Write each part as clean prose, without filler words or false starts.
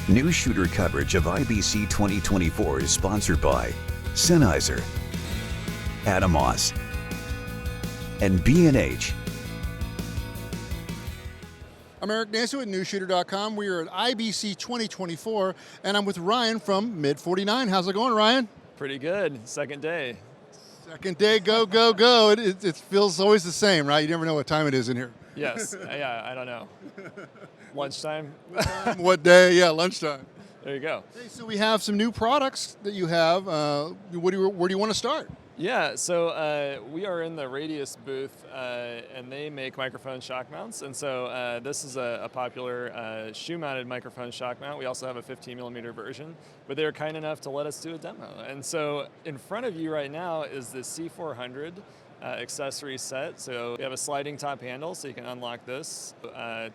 Newsshooter coverage of IBC 2024 is sponsored by Sennheiser, Atomos, and B&H. I'm Eric Nasu at Newsshooter.com. We are at IBC 2024, and I'm with Ryan from Mid49. How's it going, Ryan? Pretty good. Second day. Second day, go, go, go. It feels always the same, right? You never know what time it is in here. Yes. Yeah, I don't know. Lunchtime? What day? Yeah, lunchtime. There you go. Hey, so we have some new products that you have. Where do you want to start? Yeah, so we are in the Radius booth, and they make microphone shock mounts. And so this is a popular shoe-mounted microphone shock mount. We also have a 15mm version, but they were kind enough to let us do a demo. And so in front of you right now is the C400 accessory set. So we have a sliding top handle, so you can unlock this.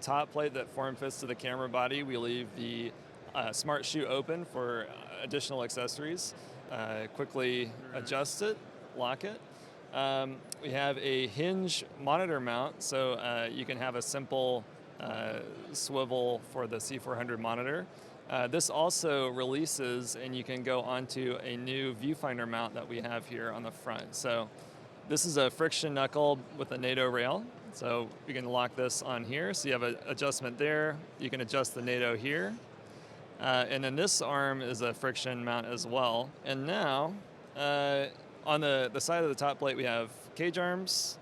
Top plate that form fits to the camera body. We leave the smart shoe open for additional accessories. Quickly adjust it, lock it. We have a hinge monitor mount, so you can have a simple swivel for the C400 monitor. This also releases, and you can go onto a new viewfinder mount that we have here on the front. So this is a friction knuckle with a NATO rail. So you can lock this on here. So you have an adjustment there. You can adjust the NATO here. And then this arm is a friction mount as well. And now, on the side of the top plate, we have cage arms,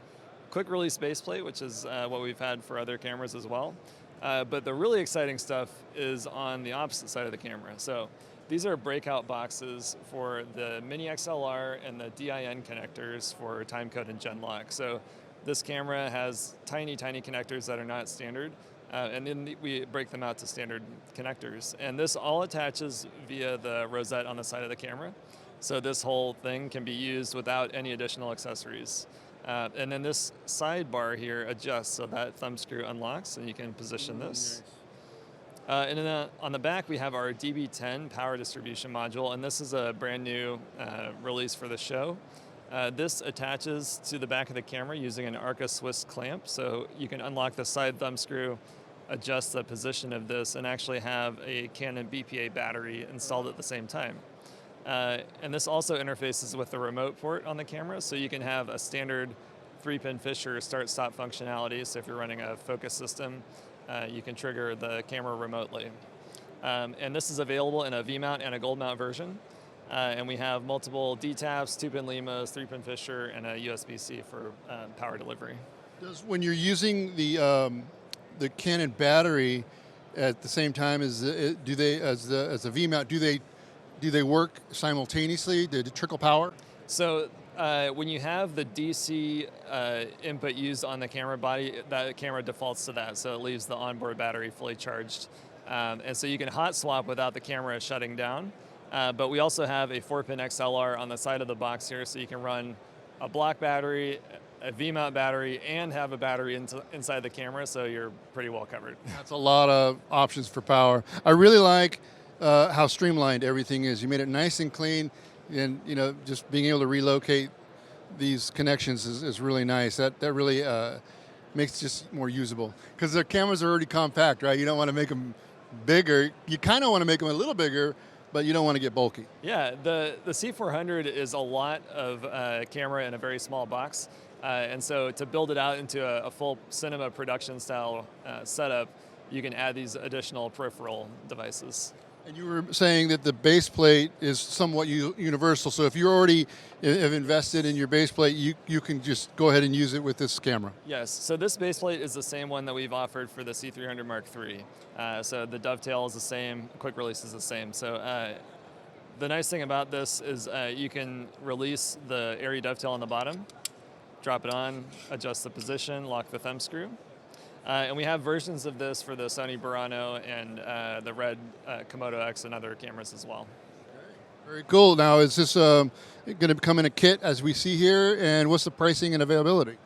quick release base plate, which is what we've had for other cameras as well. But the really exciting stuff is on the opposite side of the camera. So these are breakout boxes for the Mini XLR and the DIN connectors for timecode and gen lock. So this camera has tiny, tiny connectors that are not standard. And then we break them out to standard connectors. And this all attaches via the rosette on the side of the camera. So this whole thing can be used without any additional accessories. And then this sidebar here adjusts, so that thumb screw unlocks and you can position this. And then on the back we have our DB10 power distribution module, and this is a brand new release for the show. This attaches to the back of the camera using an Arca Swiss clamp, so you can unlock the side thumb screw, adjust the position of this, and actually have a Canon BPA battery installed at the same time. And this also interfaces with the remote port on the camera, so you can have a standard 3-pin Fisher start-stop functionality. So if you're running a focus system, you can trigger the camera remotely. And this is available in a V-mount and a gold mount version. And we have multiple D-taps, 2-pin Limos, 3-pin Fisher, and a USB-C for power delivery. When you're using the Canon battery at the same time as as a V-mount, do they work simultaneously? Do they trickle power? So when you have the DC input used on the camera body, that camera defaults to that, so it leaves the onboard battery fully charged. And so you can hot swap without the camera shutting down. But we also have a 4-pin XLR on the side of the box here, so you can run a block battery, a V-mount battery, and have a battery inside the camera, so you're pretty well covered. That's a lot of options for power. I really like how streamlined everything is. You made it nice and clean, and just being able to relocate these connections is really nice. That really makes it just more usable, because the cameras are already compact, right? You don't want to make them bigger. You kind of want to make them a little bigger, but you don't want to get bulky. Yeah, the C400 is a lot of camera in a very small box. And so to build it out into a full cinema production style setup, you can add these additional peripheral devices. And you were saying that the base plate is somewhat universal, so if you already have invested in your base plate, you can just go ahead and use it with this camera. Yes, so this base plate is the same one that we've offered for the C300 Mark III. So the dovetail is the same, quick release is the same. So the nice thing about this is you can release the airy dovetail on the bottom, drop it on, adjust the position, lock the thumb screw. And we have versions of this for the Sony Burano and the Red Komodo X and other cameras as well. Very cool. Now, is this going to come in a kit as we see here, and what's the pricing and availability?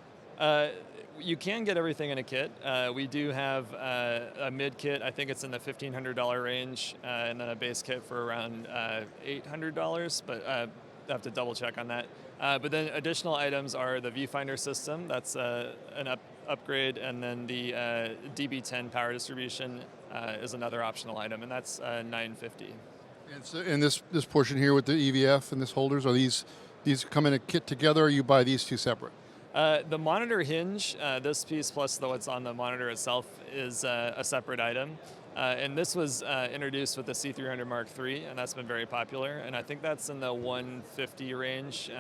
You can get everything in a kit. We do have a mid kit. I think it's in the $1,500 range, and then a base kit for around $800, but I have to double check on that. But then additional items are the viewfinder system. That's an upgrade, and then the DB10 power distribution is another optional item, and that's $950. And so, and this portion here with the EVF and this holders, are these come in a kit together, or you buy these two separate? The monitor hinge, this piece plus what's on the monitor itself, is a separate item. And this was introduced with the C400 Mark III, and that's been very popular. And I think that's in the 150 range.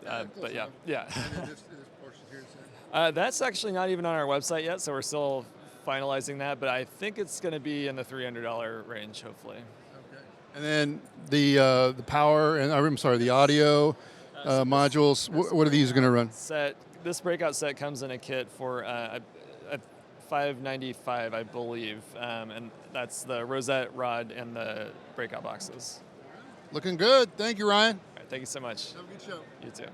But yeah. And then this portion here is That's actually not even on our website yet, so we're still finalizing that. But I think it's going to be in the $300 range, hopefully. okay. And then the power, and I'm sorry, the audio modules. What are these going to run? This Breakout set comes in a kit for $595, I believe, and that's the rosette rod and the Breakout boxes. Looking good. Thank you, Ryan. All right, thank you so much. Have a good show. You too.